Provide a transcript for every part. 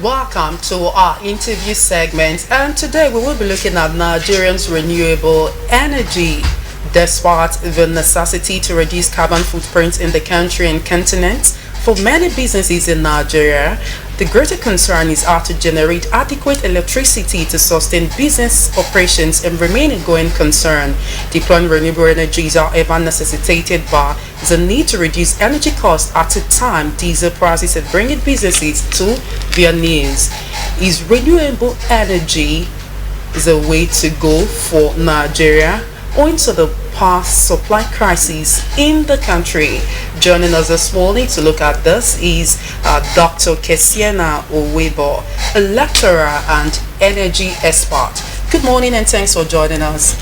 Welcome to our interview segment, and today we will be looking at Nigerians' renewable energy. Despite the necessity to reduce carbon footprints in the country and continent, for many businesses in Nigeria, the greater concern is how to generate adequate electricity to sustain business operations and remain a going concern. Deploying renewable energy is however necessitated by the need to reduce energy costs at a time diesel prices are bringing businesses to their knees. Is renewable energy the way to go for Nigeria owing to the past supply crisis in the country? Joining us this morning to look at this is Dr. Kesiena Owebo, a lecturer and energy expert. Good morning and thanks for joining us.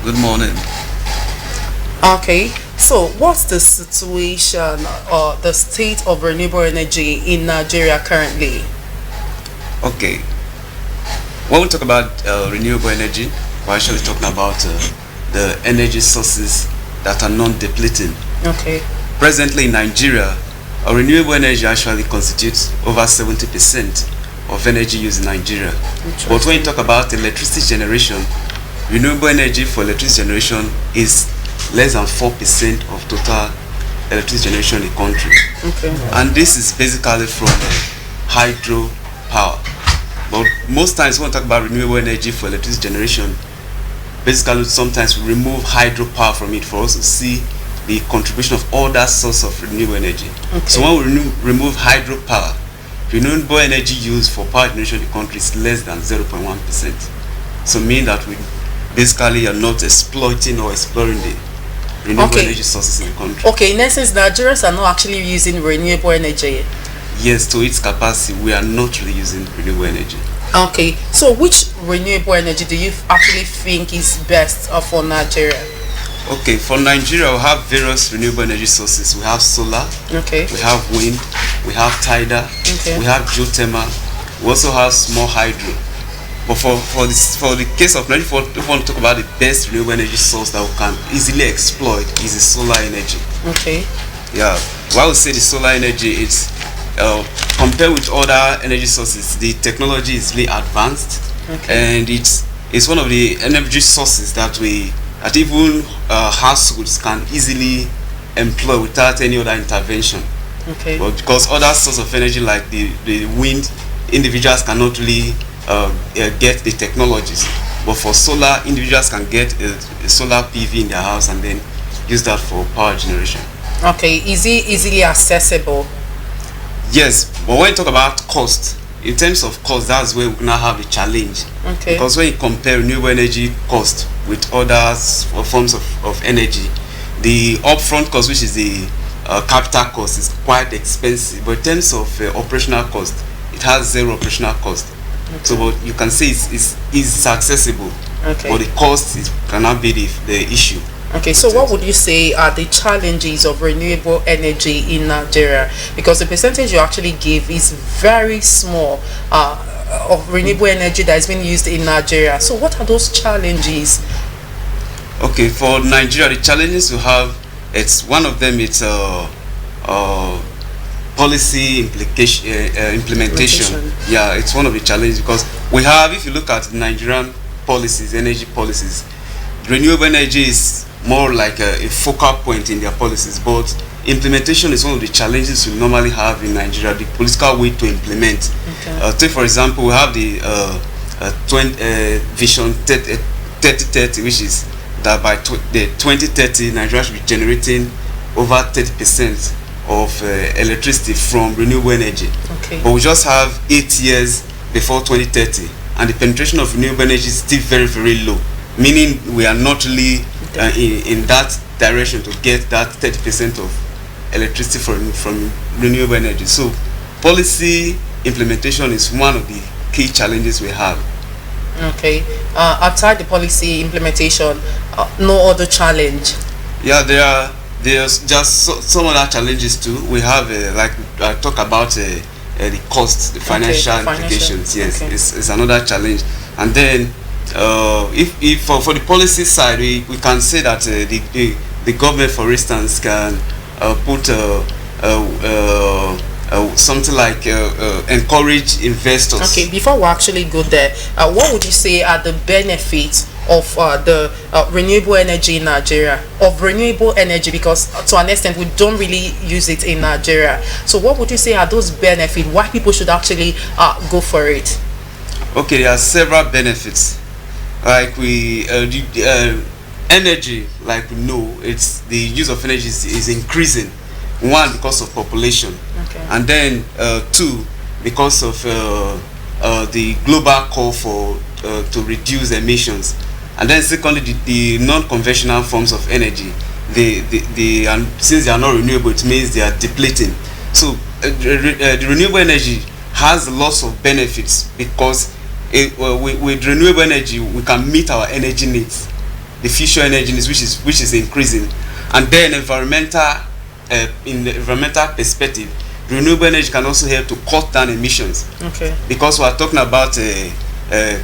Good morning. Okay, so what's the situation or the state of renewable energy in Nigeria currently? Okay, when we talk about renewable energy, we're actually talking about the energy sources that are non-depleting. Okay. Presently in Nigeria, renewable energy actually constitutes over 70% of energy used in Nigeria. But when you talk about electricity generation, renewable energy for electricity generation is less than 4% of total electricity generation in the country. Okay. And this is basically from hydro power. But most times when we talk about renewable energy for electricity generation, basically sometimes we remove hydro power from it for us to see the contribution of other sources of renewable energy. Okay. So when we remove hydro power, renewable energy used for power generation in the country is less than 0.1%. So meaning that we basically are not exploiting or exploring the renewable energy sources in the country. Okay, in essence, Nigerians are not actually using renewable energy. Yes, to its capacity, we are not really using renewable energy. Okay, so which renewable energy do you actually think is best for Nigeria? Okay, for Nigeria, we have various renewable energy sources. We have solar, okay, we have wind, we have tidal, okay, we have geothermal, we also have small hydro. But for the case of Nigeria, if we want to talk about the best renewable energy source that we can easily exploit is the solar energy. Okay. Yeah, why I would say the solar energy, it's compared with other energy sources, the technology is really advanced, okay, and it's one of the energy sources that even households can easily employ without any other intervention. Okay. But because other sources of energy like the wind, individuals cannot really get the technologies. But for solar, individuals can get a solar PV in their house and then use that for power generation. Okay, is it easily accessible? Yes, but when you talk about cost, in terms of cost, that's where we now have a challenge. Okay. Because when you compare renewable energy cost with other forms of energy, the upfront cost, which is the capital cost, is quite expensive. But in terms of operational cost, it has zero operational cost. Okay. So but you can say it's accessible. Okay. But the cost cannot be the issue. Okay, so what would you say are the challenges of renewable energy in Nigeria? Because the percentage you actually give is very small of renewable energy that is being used in Nigeria. So what are those challenges? Okay, for Nigeria, the challenges we have, it's one of them, it's policy implementation. Yeah, it's one of the challenges because we have, if you look at Nigerian policies, energy policies, renewable energy is more like a focal point in their policies, but implementation is one of the challenges we normally have in Nigeria, the political way to implement. Okay. Take for example, we have the Vision 3030, which is that by the 2030, Nigeria should be generating over 30% of electricity from renewable energy. Okay. But we just have 8 years before 2030, and the penetration of renewable energy is still very, very low, meaning we are not really in that direction to get that 30% of electricity from renewable energy. So policy implementation is one of the key challenges we have. Okay. Outside the policy implementation, no other challenge? Yeah, there's just some other challenges too. We have like I talk about the cost, the financial implications. Yes, okay. It's another challenge. And then if for the policy side, we can say that the government, for instance, can put something like encourage investors. Okay, before we actually go there, what would you say are the benefits of the renewable energy in Nigeria? Of renewable energy, because to an extent we don't really use it in Nigeria. So what would you say are those benefits? Why people should actually go for it? Okay, there are several benefits. Like energy, like we know, it's the use of energy is increasing. One, because of population, Okay. and then two, because of the global call for to reduce emissions, and then secondly, the non-conventional forms of energy, and since they are not renewable, it means they are depleting. So the renewable energy has lots of benefits, because with renewable energy we can meet our energy needs, the future energy needs, which is increasing. And then in the environmental perspective, renewable energy can also help to cut down emissions. Okay. Because we are talking about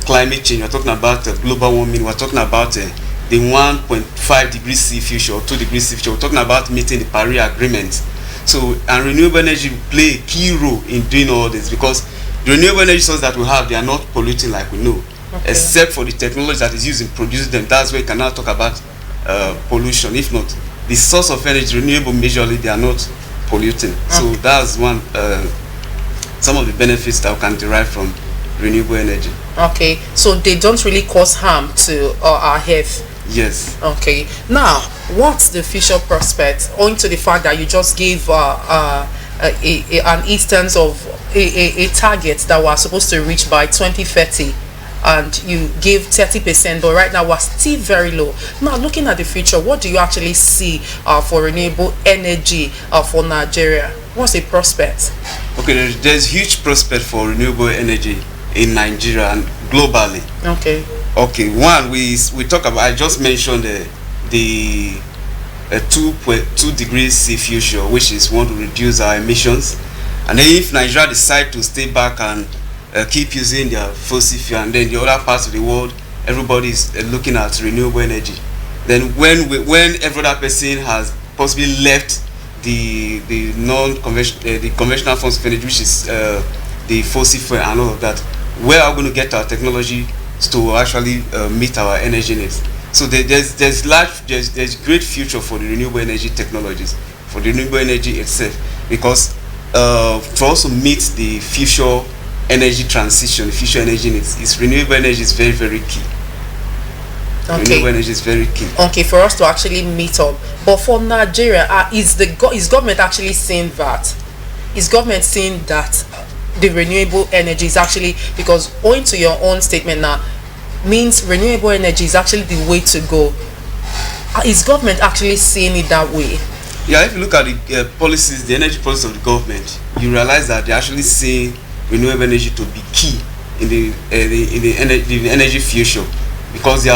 climate change, we are talking about global warming, we are talking about the 1.5 degrees C future or 2 degrees C future. We're talking about meeting the Paris Agreement. So, and renewable energy will play a key role in doing all this, because the renewable energy sources that we have, they are not polluting like we know, except for the technology that is used in producing them. That's where we can now talk about pollution. If not, the source of energy, renewable, majorly they are not polluting. So that's one some of the benefits that we can derive from renewable energy. Okay, so they don't really cause harm to our health. Yes. Okay, now what's the future prospect, owing to the fact that you just gave an instance of a target that we're supposed to reach by 2030, and you gave 30%, but right now we're still very low. Now, looking at the future, what do you actually see for renewable energy for Nigeria? What's the prospect? Okay, there's huge prospect for renewable energy in Nigeria and globally. Okay. Okay, one, we talk about, I just mentioned the 2 degrees C future, which is want to reduce our emissions. And then if Nigeria decide to stay back and keep using their fossil fuel, and then the other parts of the world, everybody is looking at renewable energy, then when every other person has possibly left the conventional forms of energy, which is the fossil fuel and all of that, where are we going to get our technology to actually meet our energy needs? So there's great future for the renewable energy technologies, for the renewable energy itself, because for us to meet the future energy transition, the future energy needs, renewable energy is very, very key. Okay. Renewable energy is very key. Okay, for us to actually meet up. But for Nigeria, is government actually seeing that? Is government seeing that the renewable energy is actually, because owing to your own statement now, means renewable energy is actually the way to go? Is government actually seeing it that way? Yeah, if you look at the policies, the energy policies of the government, you realize that they're actually seeing renewable energy to be key in the energy future, because we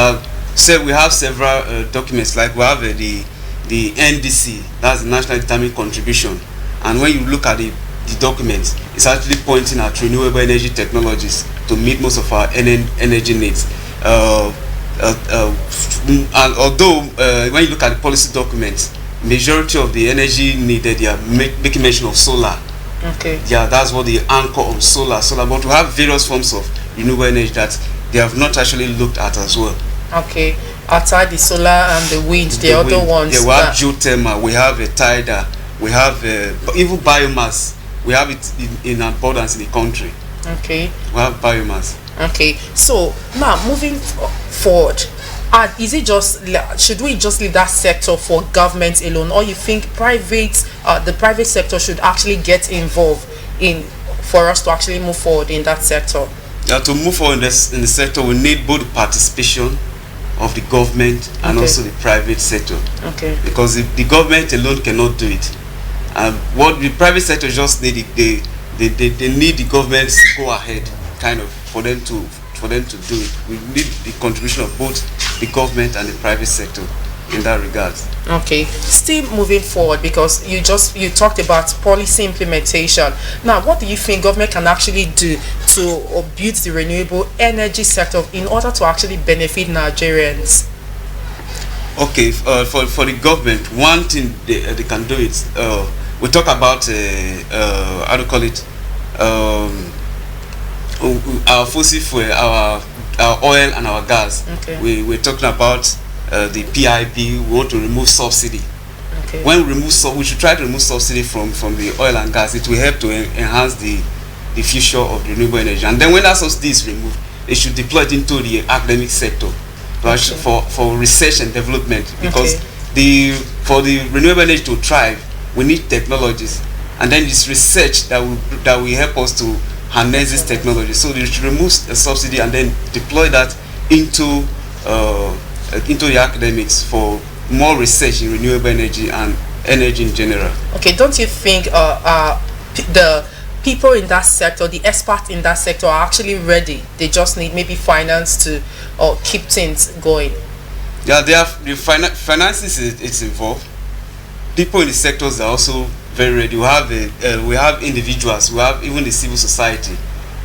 have several documents, like we have the NDC, that's the National Determined Contribution, and when you look at the documents, it's actually pointing at renewable energy technologies to meet most of our energy needs. And although when you look at the policy documents, majority of the energy needed, they are making mention of solar. Okay. Yeah, that's what they anchor on, solar. But we have various forms of renewable energy that they have not actually looked at as well. Okay. Outside the solar and the wind, the other ones. Yeah, we have geothermal, we have a tidal, we have even biomass. We have it in abundance in the country. Okay. We have biomass. Okay. So now moving forward, is it should we just leave that sector for government alone, or you think the private sector should actually get involved for us to actually move forward in that sector? Yeah, to move forward in the sector, we need both the participation of the government and also the private sector. Okay. Because the government alone cannot do it. What the private sector just need, they need the government to go ahead, kind of, for them to do it. We need the contribution of both the government and the private sector in that regard. Okay. Still moving forward, because you talked about policy implementation. Now, what do you think government can actually do to build the renewable energy sector in order to actually benefit Nigerians? Okay, for the government, one thing they can do is we talk about how do you call it, our fossil fuel, our oil and our gas. Okay. We're talking about the PIP. We want to remove subsidy. Okay. When we remove we should try to remove subsidy from the oil and gas. It will help to enhance the future of renewable energy. And then when that subsidy is removed, they should deploy it into the academic sector for research and development, because for the renewable energy to thrive, we need technologies, and then it's research that will help us to harness this technology. So they should remove the subsidy and then deploy that into the academics for more research in renewable energy and energy in general. Okay, don't you think the people in that sector, the experts in that sector, are actually ready? They just need maybe finance to keep things going. Yeah, they have the finances. It's involved. People in the sectors are also very ready. We have individuals. We have even the civil society.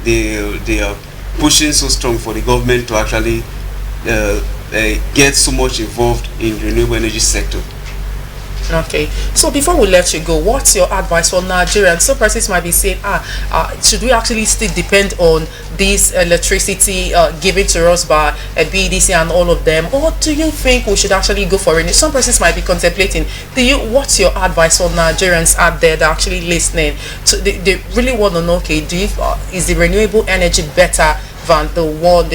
They are pushing so strong for the government to actually get so much involved in the renewable energy sector. Okay, so before we let you go, what's your advice for Nigerians? Some persons might be saying, should we actually still depend on this electricity given to us by BDC and all of them, or do you think we should actually go for it? Some persons might be contemplating. What's your advice for Nigerians out there that are actually listening? So they really want to know, okay, is the renewable energy better than the one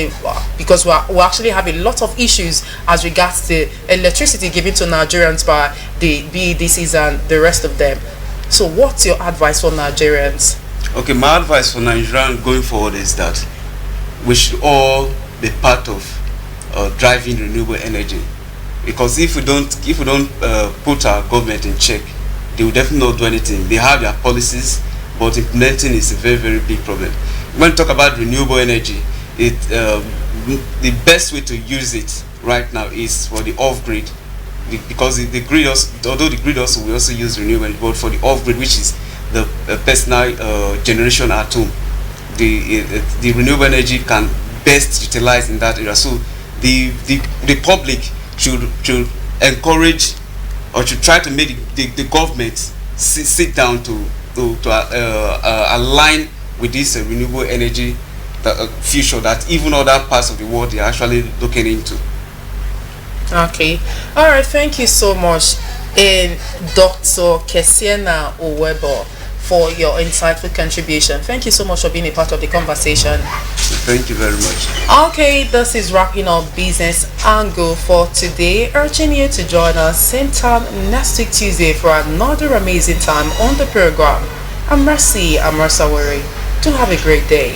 because we actually have a lot of issues as regards the electricity given to Nigerians by the BEDCs and the rest of them. So what's your advice for Nigerians? Okay, my advice for Nigerians going forward is that we should all be part of driving renewable energy, because if we don't put our government in check, they will definitely not do anything. They have their policies, but implementing is a very, very big problem. When we talk about renewable energy, the best way to use it right now is for the off-grid, because the grid although the grid also will also use renewable energy, but for the off-grid, which is the personal generation at home, the renewable energy can best utilize in that area. So the public should encourage, or should try to make the government sit down to align with this renewable energy future that even other parts of the world are actually looking into. Okay, all right, thank you so much, Dr. Kesiena Owebo, for your insightful contribution. Thank you so much for being a part of the conversation. Thank you very much. Okay, this is wrapping up Business Angle for today, urging you to join us same time next week Tuesday for another amazing time on the program. I'm Mercy Amarsawari. Do have a great day.